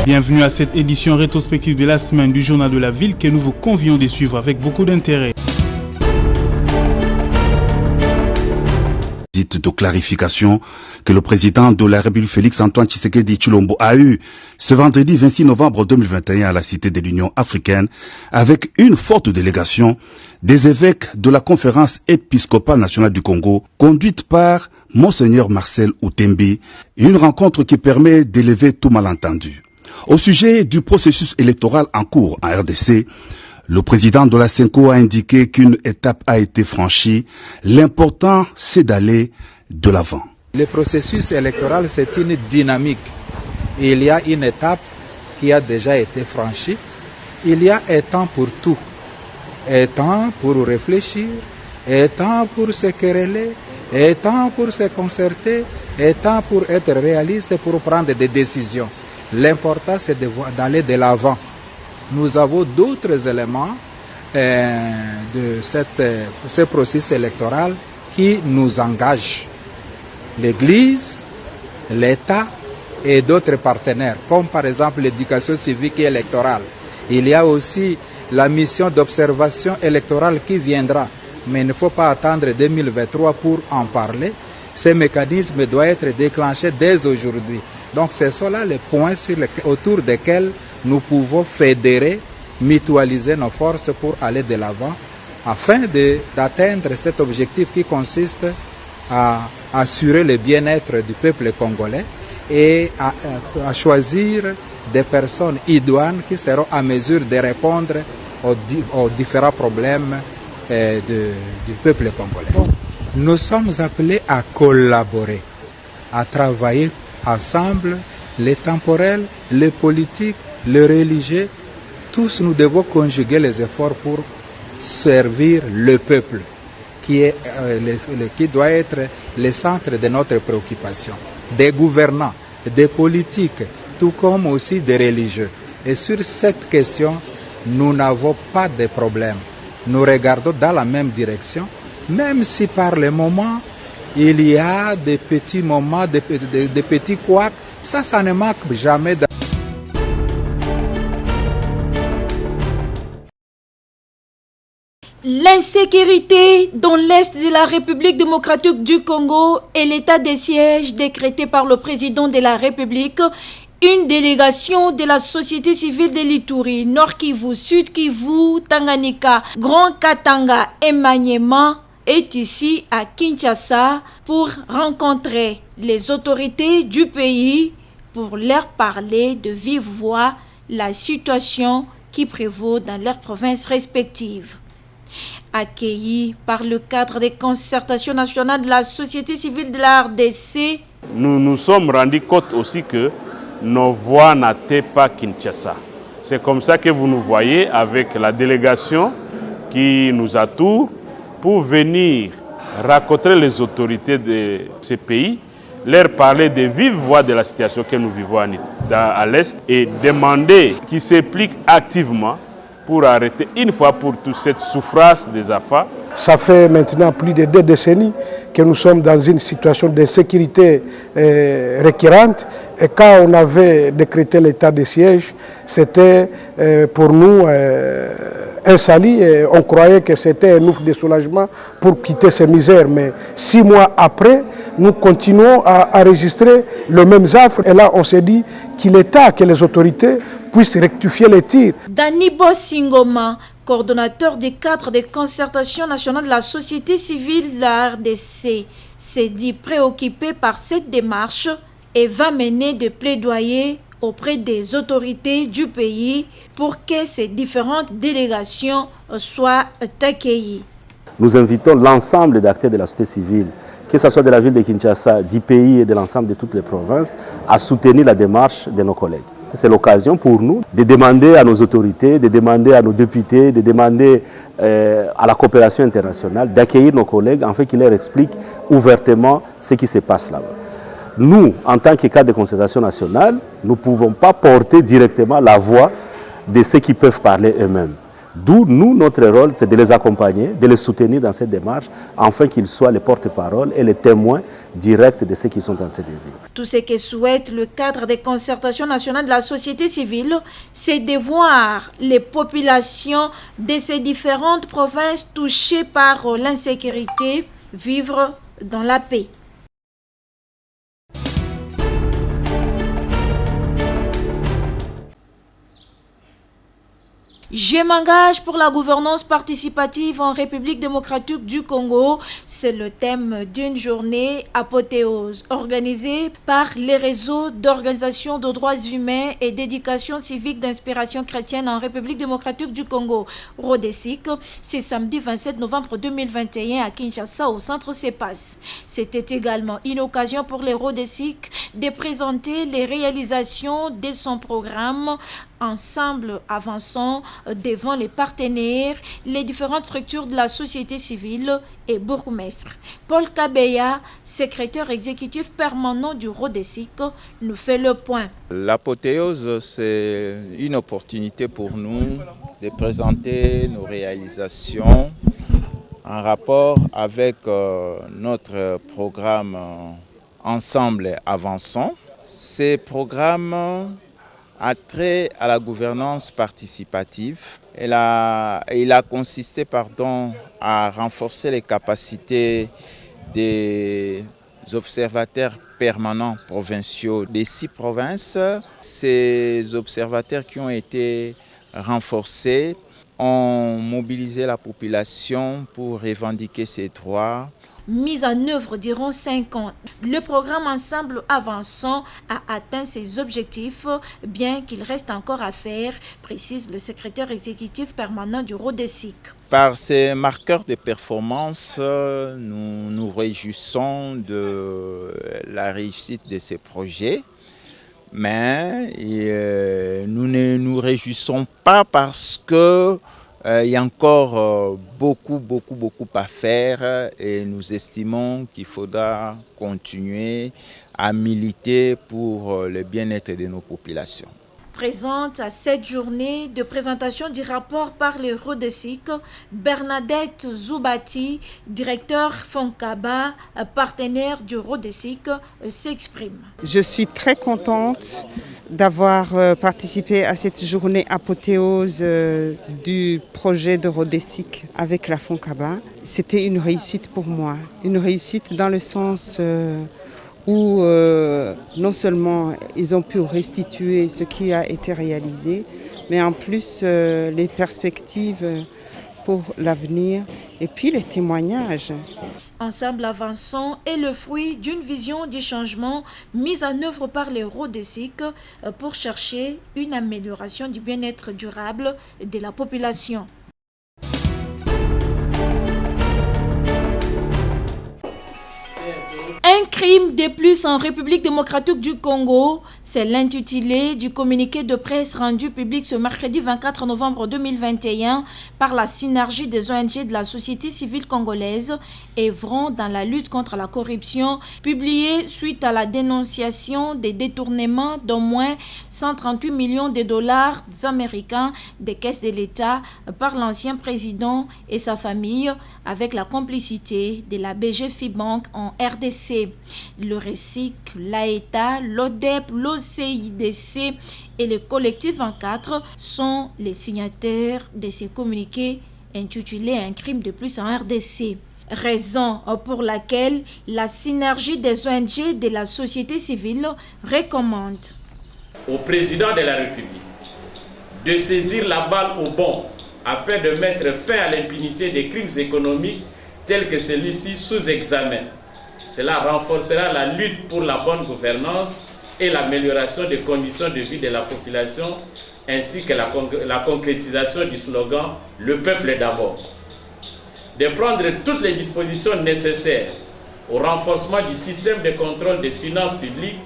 Bienvenue à cette édition rétrospective de la semaine du Journal de la Ville que nous vous convions de suivre avec beaucoup d'intérêt. De clarification que le président de la République Félix-Antoine Tshisekedi Tshilombo a eu ce vendredi 26 novembre 2021 à la Cité de l'Union africaine avec une forte délégation des évêques de la Conférence épiscopale nationale du Congo conduite par Monseigneur Marcel Outembi, une rencontre qui permet d'élever tout malentendu. Au sujet du processus électoral en cours en RDC, le président de la CENCO a indiqué qu'une étape a été franchie. L'important, c'est d'aller de l'avant. Le processus électoral, c'est une dynamique. Il y a une étape qui a déjà été franchie. Il y a un temps pour tout. Un temps pour réfléchir, un temps pour se quereller, un temps pour se concerter, un temps pour être réaliste, pour prendre des décisions. L'important, c'est d'aller de l'avant. Nous avons d'autres éléments de ce processus électoral qui nous engagent. L'Église, l'État et d'autres partenaires, comme par exemple l'éducation civique et électorale. Il y a aussi la mission d'observation électorale qui viendra, mais il ne faut pas attendre 2023 pour en parler. Ces mécanismes doivent être déclenchés dès aujourd'hui. Donc c'est cela les points autour desquels nous pouvons fédérer, mutualiser nos forces pour aller de l'avant afin d'atteindre cet objectif qui consiste à assurer le bien-être du peuple congolais et à choisir des personnes idoines qui seront à mesure de répondre aux différents problèmes du peuple congolais. Nous sommes appelés à collaborer, à travailler ensemble, les temporels, les politiques, les religieux, tous nous devons conjuguer les efforts pour servir le peuple qui doit être le centre de notre préoccupation, des gouvernants, des politiques, tout comme aussi des religieux. Et sur cette question, nous n'avons pas de problème. Nous regardons dans la même direction, même si par le moment, il y a des petits moments, des petits couacs, ça ne manque jamais. L'insécurité dans l'Est de la République démocratique du Congo et l'état de siège décrété par le président de la République, une délégation de la société civile de l'Ituri, Nord Kivu, Sud Kivu, Tanganyika, Grand Katanga et Maniema est ici à Kinshasa pour rencontrer les autorités du pays pour leur parler de vive voix la situation qui prévaut dans leurs provinces respectives. Accueillis par le cadre des concertations nationales de la société civile de la RDC, nous nous sommes rendus compte aussi que nos voix n'atteignent pas Kinshasa. C'est comme ça que vous nous voyez avec la délégation qui nous entoure pour venir rencontrer les autorités de ce pays, leur parler de vive voix de la situation que nous vivons à l'Est et demander qu'ils s'impliquent activement pour arrêter une fois pour toutes cette souffrance des AFA. Ça fait maintenant plus de 2 décennies que nous sommes dans une situation d'insécurité récurrente. Et quand on avait décrété l'état de siège, c'était pour nous un salut. Et on croyait que c'était un ouf de soulagement pour quitter ces misères. Mais 6 mois après, nous continuons à enregistrer le même affre. Et là, on s'est dit qu'il est temps que les autorités puissent rectifier les tirs. Danibo Singoma, coordonnateur des cadres des concertations nationales de la société civile de la RDC, s'est dit préoccupé par cette démarche et va mener des plaidoyers auprès des autorités du pays pour que ces différentes délégations soient accueillies. Nous invitons l'ensemble des acteurs de la société civile, que ce soit de la ville de Kinshasa, du pays et de l'ensemble de toutes les provinces, à soutenir la démarche de nos collègues. C'est l'occasion pour nous de demander à nos autorités, de demander à nos députés, de demander à la coopération internationale d'accueillir nos collègues afin qu'ils leur expliquent ouvertement ce qui se passe là-bas. Nous, en tant que cadre de concertation nationale, nous ne pouvons pas porter directement la voix de ceux qui peuvent parler eux-mêmes. D'où nous, notre rôle, c'est de les accompagner, de les soutenir dans cette démarche, afin qu'ils soient les porte-parole et les témoins directs de ce qu'ils sont en train de vivre. Tout ce que souhaite le cadre des concertations nationales de la société civile, c'est de voir les populations de ces différentes provinces touchées par l'insécurité vivre dans la paix. Je m'engage pour la gouvernance participative en République démocratique du Congo. C'est le thème d'une journée apothéose organisée par les réseaux d'organisations de droits humains et d'éducation civique d'inspiration chrétienne en République démocratique du Congo, RODESIC. C'est samedi 27 novembre 2021 à Kinshasa au centre CEPAS. C'était également une occasion pour les RODESIC de présenter les réalisations de son programme Ensemble avançons devant les partenaires, les différentes structures de la société civile et bourgmestre. Paul Kabeya, secrétaire exécutif permanent du RODESIC, nous fait le point. L'apothéose, c'est une opportunité pour nous de présenter nos réalisations en rapport avec notre programme Ensemble avançons. Ces programmes a trait à la gouvernance participative. Il a consisté à renforcer les capacités des observateurs permanents provinciaux des 6 provinces. Ces observateurs qui ont été renforcés ont mobilisé la population pour revendiquer ses droits. Mise en œuvre durant 5 ans, le programme Ensemble Avançons a atteint ses objectifs, bien qu'il reste encore à faire, précise le secrétaire exécutif permanent du RODESIC. Par ces marqueurs de performance, nous nous réjouissons de la réussite de ces projets, mais nous ne nous réjouissons pas parce que il y a encore beaucoup à faire et nous estimons qu'il faudra continuer à militer pour le bien-être de nos populations. Présente à cette journée de présentation du rapport par le RODESIC, Bernadette Zoubati, directeur Fonkaba, partenaire du RODESIC, s'exprime. Je suis très contente d'avoir participé à cette journée apothéose du projet de RODESIC avec la Fonkaba. C'était une réussite pour moi, une réussite dans le sens où non seulement ils ont pu restituer ce qui a été réalisé, mais en plus les perspectives pour l'avenir et puis les témoignages. Ensemble avançons est le fruit d'une vision du changement mise en œuvre par les RODESIC pour chercher une amélioration du bien-être durable de la population. Un crime de plus en République démocratique du Congo, c'est l'intitulé du communiqué de presse rendu public ce mercredi 24 novembre 2021 par la synergie des ONG de la société civile congolaise œuvrant dans la lutte contre la corruption, publié suite à la dénonciation des détournements d'au moins 138 millions de dollars américains des caisses de l'État par l'ancien président et sa famille avec la complicité de la BG-FIBank en RDC. Le RESIC, l'AETA, l'ODEP, l'OCIDC et le collectif 24 sont les signataires de ces communiqués intitulés Un crime de plus en RDC. Raison pour laquelle la synergie des ONG de la société civile recommande au président de la République de saisir la balle au bond afin de mettre fin à l'impunité des crimes économiques tels que celui-ci sous examen. Cela renforcera la lutte pour la bonne gouvernance et l'amélioration des conditions de vie de la population, ainsi que la concrétisation du slogan « Le peuple d'abord ». De prendre toutes les dispositions nécessaires au renforcement du système de contrôle des finances publiques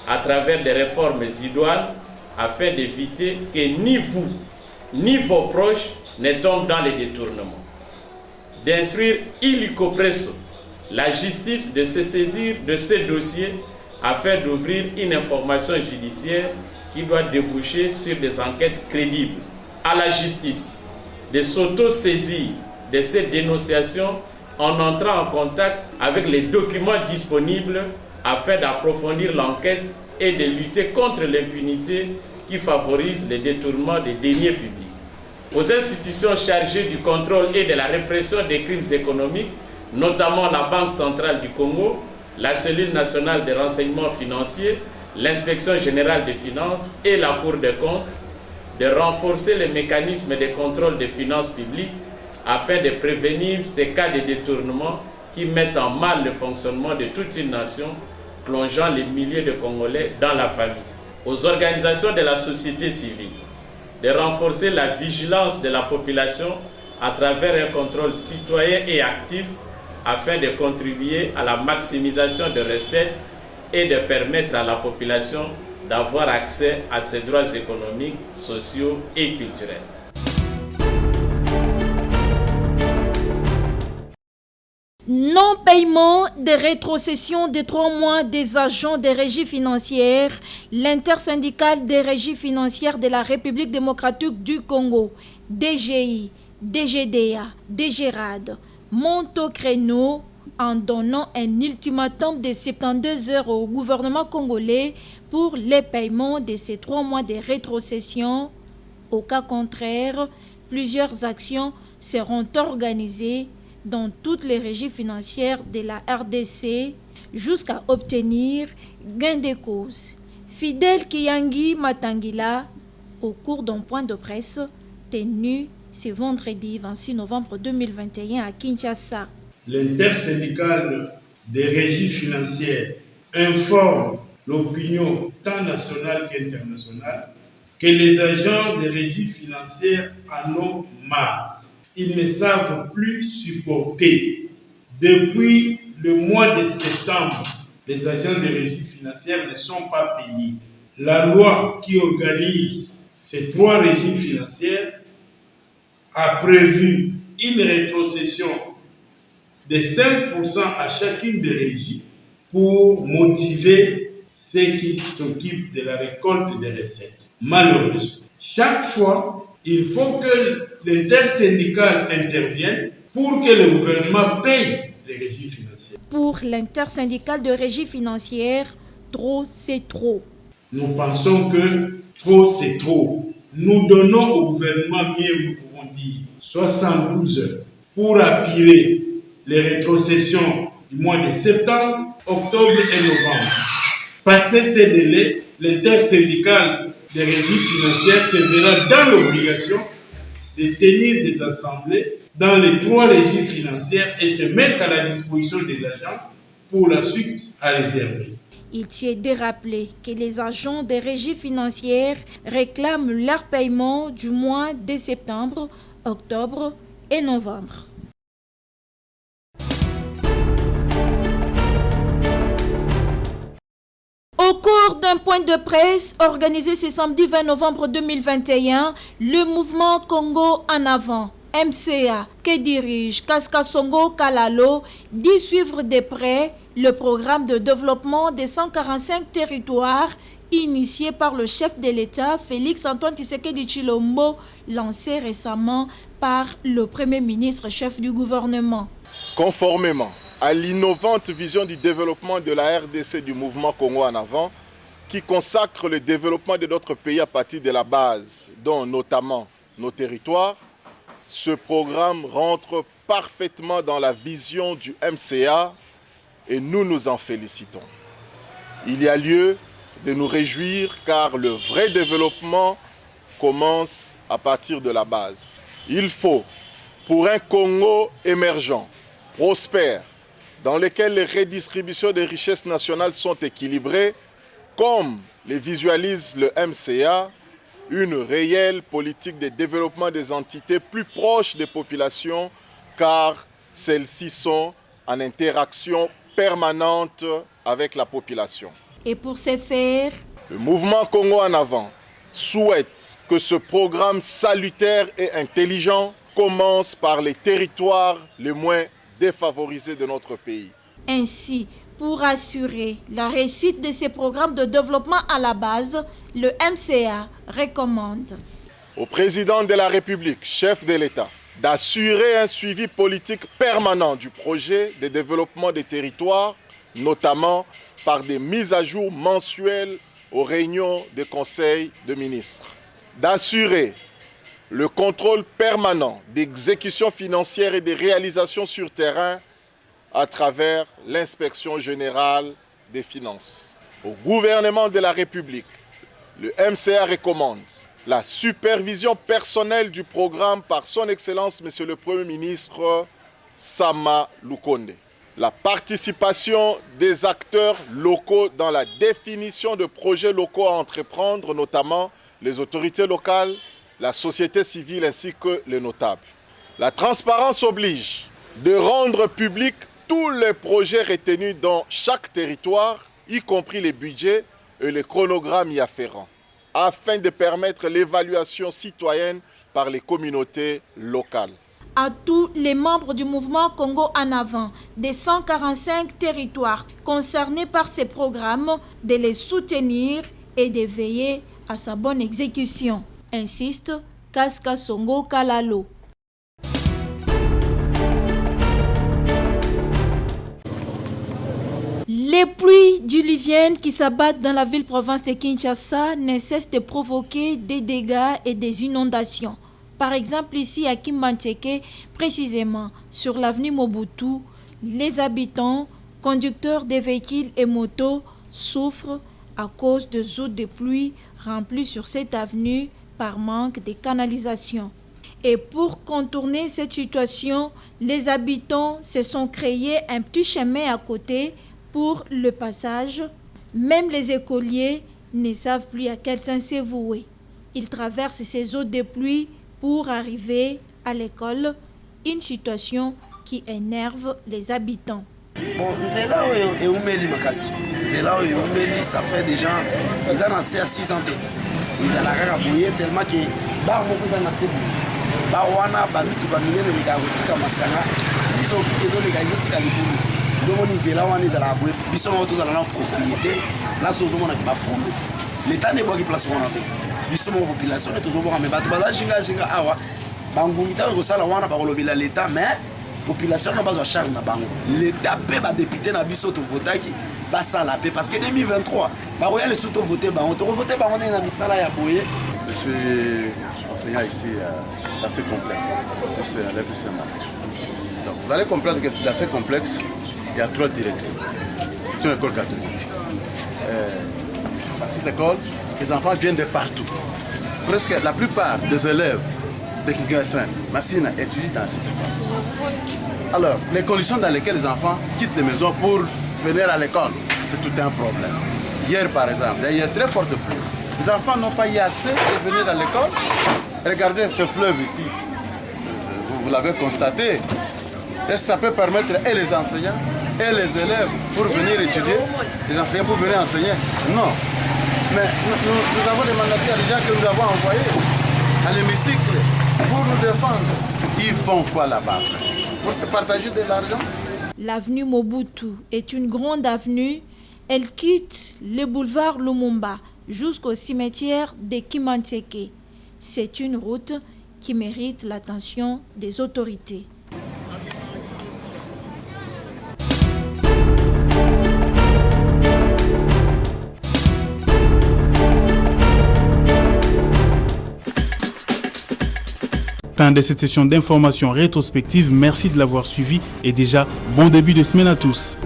à travers des réformes idoines afin d'éviter que ni vous, ni vos proches ne tombent dans les détournements. D'instruire illico presso la justice de se saisir de ces dossiers afin d'ouvrir une information judiciaire qui doit déboucher sur des enquêtes crédibles. À la justice de s'auto-saisir de ces dénonciations en entrant en contact avec les documents disponibles afin d'approfondir l'enquête et de lutter contre l'impunité qui favorise le détournement des deniers publics. Aux institutions chargées du contrôle et de la répression des crimes économiques, notamment la Banque centrale du Congo, la cellule nationale de renseignement financier, l'inspection générale des finances et la Cour des comptes, de renforcer les mécanismes de contrôle des finances publiques afin de prévenir ces cas de détournement qui mettent en mal le fonctionnement de toute une nation, plongeant les milliers de Congolais dans la famine. Aux organisations de la société civile de renforcer la vigilance de la population à travers un contrôle citoyen et actif afin de contribuer à la maximisation de recettes et de permettre à la population d'avoir accès à ses droits économiques, sociaux et culturels. Non-paiement des rétrocessions de 3 mois des agents des régies financières, l'intersyndicale des régies financières de la République démocratique du Congo, DGI, DGDA, DGRAD, monte au créneau en donnant un ultimatum de 72 heures au gouvernement congolais pour les paiements de ces 3 mois de rétrocession. Au cas contraire, plusieurs actions seront organisées dans toutes les régies financières de la RDC jusqu'à obtenir gain de cause. Fidèle Kiyangi Matangila, au cours d'un point de presse tenu ce vendredi 26 novembre 2021 à Kinshasa. L'intersyndicale des régies financières informe l'opinion tant nationale qu'internationale que les agents des régies financières en ont marre. Ils ne savent plus supporter. Depuis le mois de septembre, les agents des régies financières ne sont pas payés. La loi qui organise ces 3 régies financières a prévu une rétrocession de 5% à chacune des régies pour motiver ceux qui s'occupent de la récolte des recettes. Malheureusement, chaque fois, il faut que l'intersyndicale intervienne pour que le gouvernement paye les régies financières. Pour l'intersyndicale de régie financière, trop c'est trop. Nous pensons que trop c'est trop. Nous donnons au gouvernement, mieux nous pouvons dire, 72 heures pour appuyer les rétrocessions du mois de septembre, octobre et novembre. Passé ces délais, l'intersyndicale des régies financières se verra dans l'obligation de tenir des assemblées dans les 3 régies financières et se mettre à la disposition des agents pour la suite à réserver. Il tient de rappeler que les agents des régies financières réclament leur paiement du mois de septembre, octobre et novembre. Au cours d'un point de presse organisé ce samedi 20 novembre 2021, le mouvement Congo en avant, MCA, que dirige Kaska Songo Kalalo, dit suivre de près le programme de développement des 145 territoires initié par le chef de l'État, Félix Antoine Tshisekedi Tshilombo, lancé récemment par le Premier ministre chef du gouvernement. Conformément à l'innovante vision du développement de la RDC du mouvement Congo en avant, qui consacre le développement de notre pays à partir de la base, dont notamment nos territoires, ce programme rentre parfaitement dans la vision du MCA et nous nous en félicitons. Il y a lieu de nous réjouir car le vrai développement commence à partir de la base. Il faut, pour un Congo émergent, prospère, dans lequel les redistributions des richesses nationales sont équilibrées, comme les visualise le MCA, une réelle politique de développement des entités plus proches des populations, car celles-ci sont en interaction permanente avec la population. Et pour ce faire, le mouvement Congo en avant souhaite que ce programme salutaire et intelligent commence par les territoires les moins défavorisés de notre pays. Ainsi, pour assurer la réussite de ces programmes de développement à la base, le MCA recommande au président de la République, chef de l'État, d'assurer un suivi politique permanent du projet de développement des territoires, notamment par des mises à jour mensuelles aux réunions des conseils de ministres. D'assurer le contrôle permanent d'exécution financière et des réalisations sur terrain à travers l'inspection générale des finances. Au gouvernement de la République, le MCA recommande la supervision personnelle du programme par son Excellence Monsieur le Premier ministre Sama Lukonde. La participation des acteurs locaux dans la définition de projets locaux à entreprendre, notamment les autorités locales, la société civile ainsi que les notables. La transparence oblige de rendre public tous les projets retenus dans chaque territoire, y compris les budgets et les chronogrammes y afférents, afin de permettre l'évaluation citoyenne par les communautés locales. À tous les membres du mouvement Congo en avant des 145 territoires concernés par ces programmes de les soutenir et de veiller à sa bonne exécution, insiste Kaska Songo Kalalo. Les pluies diluviennes qui s'abattent dans la ville-province de Kinshasa ne cessent de provoquer des dégâts et des inondations. Par exemple, ici à Kimbanteke, précisément sur l'avenue Mobutu, les habitants, conducteurs des véhicules et motos souffrent à cause des eaux de pluie remplies sur cette avenue par manque de canalisation. Et pour contourner cette situation, les habitants se sont créés un petit chemin à côté pour le passage. Même les écoliers ne savent plus à quel sens se vouer. Ils traversent ces eaux de pluie pour arriver à l'école, une situation qui énerve les habitants. Bon, c'est là où Oumeli Makasi. C'est là où Oumeli, ça fait déjà, ils ont assez à 6 ans. Ils ont la bouillée tellement que bar beaucoup dans la cible. Bawana, Bamitu, Bamine, les gars, Masanga, ils ont les gars, ils ont les gars. Donc on est là, on est dans la bouée. Ils sont tous dans la propriété. Là, c'est au moment où on a fou. L'État n'est pas qui place on a fait. Ils sont en population, ils sont toujours en mébat. Bah là, jinga awa. Bangumita, on reçoit la wana par l'État, mais population n'a pas de charge na bango. L'État peut pas député na biso to voter qui va ça la paix parce que 2023, bah royal les sous voter bah on te voter bah on est dans misala ya boye. Je suis enseignant ici assez complexe. C'est à l'FCM. Donc vous allez comprendre que c'est assez complexe. Il y a 3 directions. C'est une école catholique. Dans cette école, les enfants viennent de partout. Presque la plupart des élèves de Kinshasa, Massina étudient dans cette école. Alors, les conditions dans lesquelles les enfants quittent les maisons pour venir à l'école, c'est tout un problème. Hier, par exemple, il y a eu très forte pluie. Les enfants n'ont pas eu accès à venir à l'école. Regardez ce fleuve ici. Vous l'avez constaté. Est-ce que ça peut permettre et les enseignants et les élèves pour venir étudier, les enseignants pour venir enseigner? Non. Mais nous avons des mandataires déjà que nous avons envoyés à l'hémicycle pour nous défendre. Ils font quoi là-bas? Pour se partager de l'argent? L'avenue Mobutu est une grande avenue. Elle quitte le boulevard Lumumba jusqu'au cimetière de Kimanteke. C'est une route qui mérite l'attention des autorités. Fin de cette session d'information rétrospective. Merci de l'avoir suivi et déjà bon début de semaine à tous.